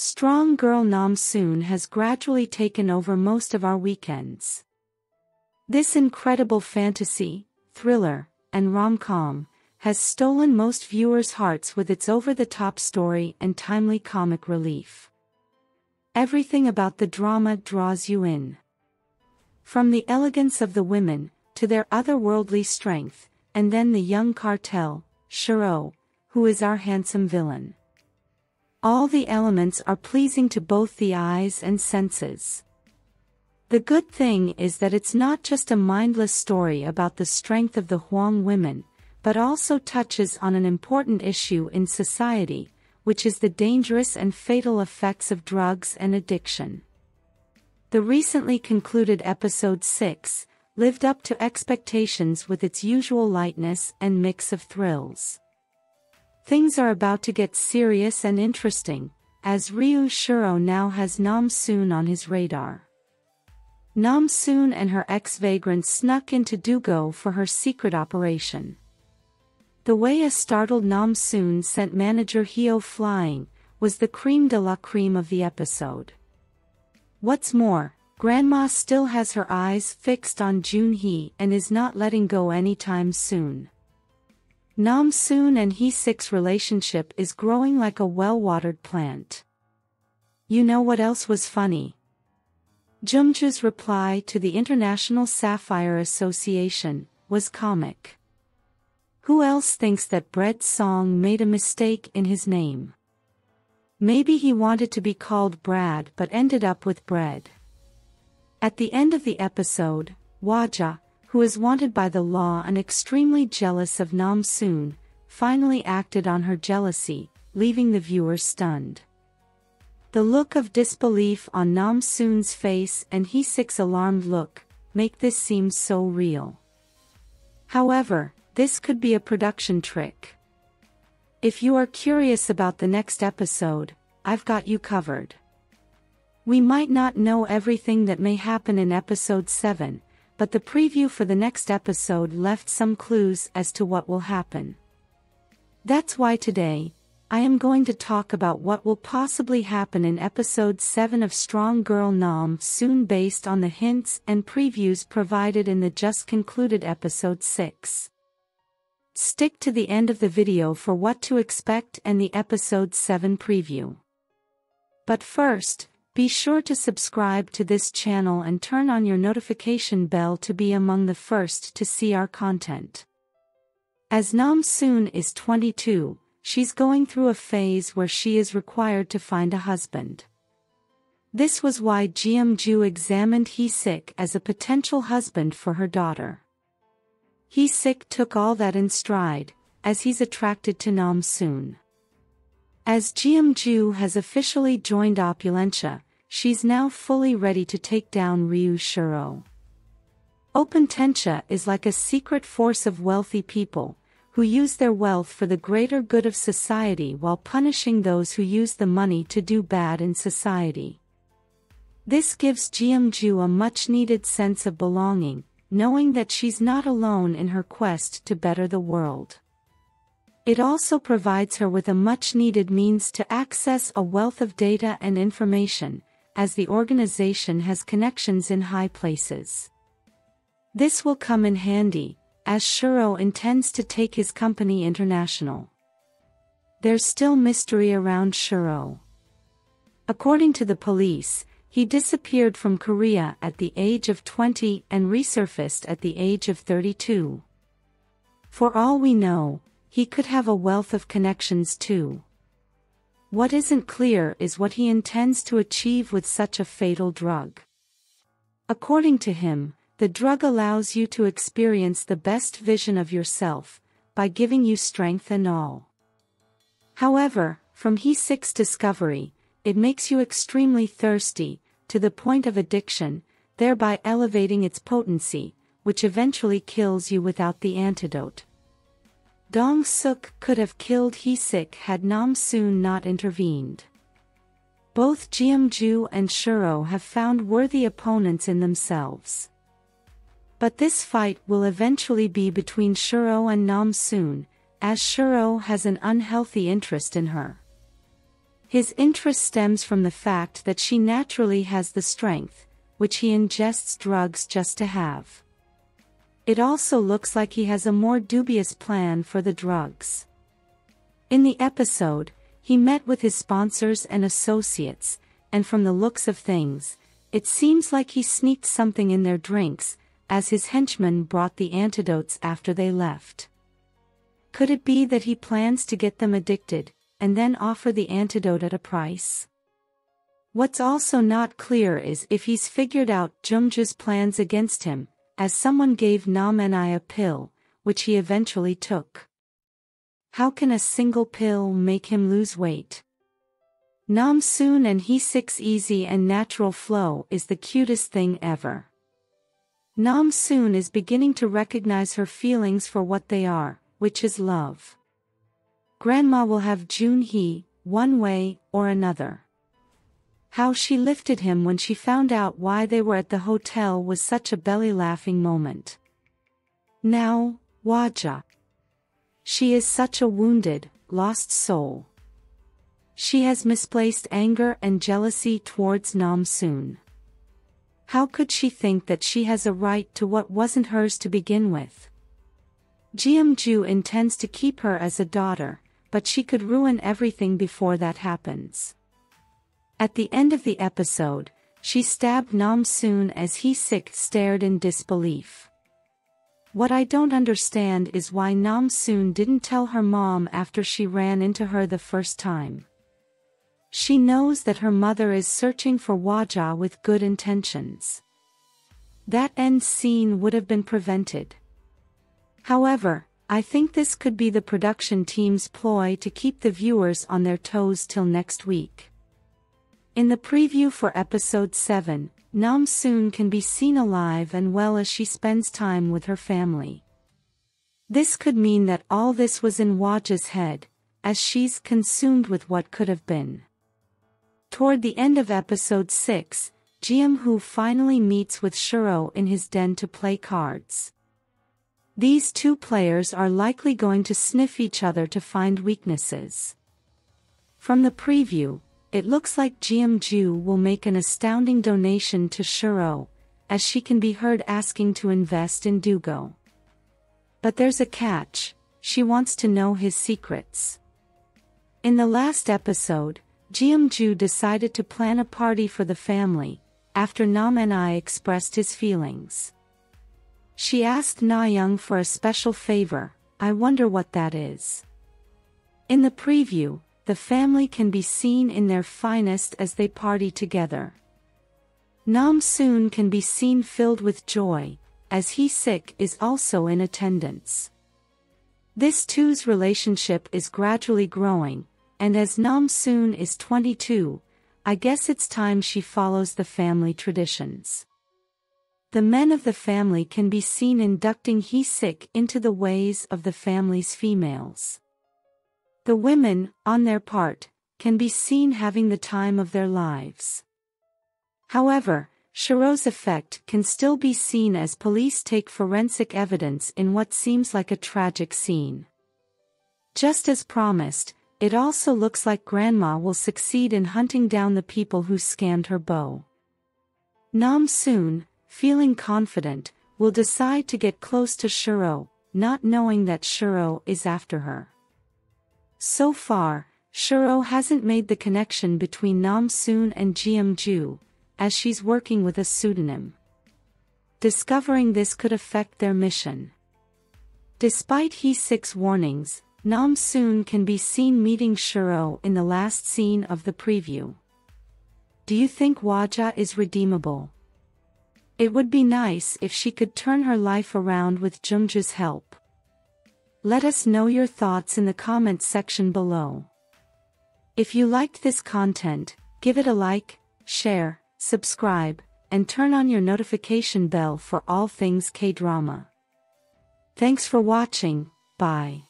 Strong girl NamSoon has gradually taken over most of our weekends. This incredible fantasy, thriller, and rom-com has stolen most viewers' hearts with its over-the-top story and timely comic relief. Everything about the drama draws you in. From the elegance of the women, to their otherworldly strength, and then the young cartel, ShiO, who is our handsome villain. All the elements are pleasing to both the eyes and senses. The good thing is that it's not just a mindless story about the strength of the Hwang women, but also touches on an important issue in society, which is the dangerous and fatal effects of drugs and addiction. The recently concluded episode 6 lived up to expectations with its usual lightness and mix of thrills. Things are about to get serious and interesting, as Ryu ShiO now has NamSoon on his radar. NamSoon and her ex-vagrant snuck into Dugo for her secret operation. The way a startled NamSoon sent manager Hyo flying was the creme de la creme of the episode. What's more, Grandma still has her eyes fixed on Junhee and is not letting go anytime soon. NamSoon and Hee-sik's relationship is growing like a well-watered plant. You know what else was funny? Jungju's reply to the International Sapphire Association was comic. Who else thinks that Bread Song made a mistake in his name? Maybe he wanted to be called Brad but ended up with Bread. At the end of the episode, Hwaja, who is wanted by the law and extremely jealous of NamSoon, finally acted on her jealousy, leaving the viewers stunned. The look of disbelief on NamSoon's face and Hee-sik's alarmed look make this seem so real. However, this could be a production trick. If you are curious about the next episode, I've got you covered. We might not know everything that may happen in episode 7, but the preview for the next episode left some clues as to what will happen. That's why today, I am going to talk about what will possibly happen in episode 7 of Strong Girl NamSoon based on the hints and previews provided in the just concluded episode 6. Stick to the end of the video for what to expect and the episode 7 preview. But first, be sure to subscribe to this channel and turn on your notification bell to be among the first to see our content. As NamSoon is 22, she's going through a phase where she is required to find a husband. This was why Jeongju examined Hee-sik as a potential husband for her daughter. Hee-sik took all that in stride, as he's attracted to NamSoon. As Jeongju has officially joined Opulentia, she's now fully ready to take down Ryu ShiO. Opulentia is like a secret force of wealthy people, who use their wealth for the greater good of society while punishing those who use the money to do bad in society. This gives Jeongju a much-needed sense of belonging, knowing that she's not alone in her quest to better the world. It also provides her with a much-needed means to access a wealth of data and information, as the organization has connections in high places. This will come in handy, as ShiO intends to take his company international. There's still mystery around ShiO. According to the police, he disappeared from Korea at the age of 20 and resurfaced at the age of 32. For all we know, he could have a wealth of connections too. What isn't clear is what he intends to achieve with such a fatal drug. According to him, the drug allows you to experience the best vision of yourself, by giving you strength and all. However, from Hee-sik's discovery, it makes you extremely thirsty, to the point of addiction, thereby elevating its potency, which eventually kills you without the antidote. Dong-suk could have killed Hee-sik had NamSoon not intervened. Both Jeongju and ShiO have found worthy opponents in themselves. But this fight will eventually be between ShiO and NamSoon, as ShiO has an unhealthy interest in her. His interest stems from the fact that she naturally has the strength, which he ingests drugs just to have. It also looks like he has a more dubious plan for the drugs. In the episode, he met with his sponsors and associates, and from the looks of things, it seems like he sneaked something in their drinks, as his henchmen brought the antidotes after they left. Could it be that he plans to get them addicted, and then offer the antidote at a price? What's also not clear is if he's figured out Jungjae's plans against him, as someone gave Nam-Soon a pill, which he eventually took. How can a single pill make him lose weight? NamSoon and Hwang's easy and natural flow is the cutest thing ever. NamSoon is beginning to recognize her feelings for what they are, which is love. Grandma will have Junhee, one way or another. How she lifted him when she found out why they were at the hotel was such a belly-laughing moment. Now, Hwaja. She is such a wounded, lost soul. She has misplaced anger and jealousy towards NamSoon. How could she think that she has a right to what wasn't hers to begin with? Jeomju intends to keep her as a daughter, but she could ruin everything before that happens. At the end of the episode, she stabbed NamSoon as Hwang stared in disbelief. What I don't understand is why NamSoon didn't tell her mom after she ran into her the first time. She knows that her mother is searching for Hwaja with good intentions. That end scene would have been prevented. However, I think this could be the production team's ploy to keep the viewers on their toes till next week. In the preview for episode 7, NamSoon can be seen alive and well as she spends time with her family. This could mean that all this was in Hwaja's head, as she's consumed with what could have been. Toward the end of episode 6, Jeomju finally meets with ShiO in his den to play cards. These two players are likely going to sniff each other to find weaknesses. From the preview, it looks like Jeomju will make an astounding donation to ShiO, as she can be heard asking to invest in Dugo. But there's a catch: she wants to know his secrets. In the last episode, Jeomju decided to plan a party for the family, after Nam-Soon expressed his feelings. She asked Na-young for a special favor. I wonder what that is. In the preview, the family can be seen in their finest as they party together. NamSoon can be seen filled with joy, as Hwang is also in attendance. This two's relationship is gradually growing, and as NamSoon is 22, I guess it's time she follows the family traditions. The men of the family can be seen inducting Hwang into the ways of the family's females. The women, on their part, can be seen having the time of their lives. However, ShiO's effect can still be seen as police take forensic evidence in what seems like a tragic scene. Just as promised, it also looks like Grandma will succeed in hunting down the people who scammed her beau. NamSoon, feeling confident, will decide to get close to ShiO, not knowing that ShiO is after her. So far, ShiO hasn't made the connection between NamSoon and Jeomju, as she's working with a pseudonym. Discovering this could affect their mission. Despite Hwang's warnings, NamSoon can be seen meeting ShiO in the last scene of the preview. Do you think Hwaja is redeemable? It would be nice if she could turn her life around with Jungjae's help. Let us know your thoughts in the comments section below. If you liked this content, give it a like, share, subscribe, and turn on your notification bell for all things K-drama. Thanks for watching, bye.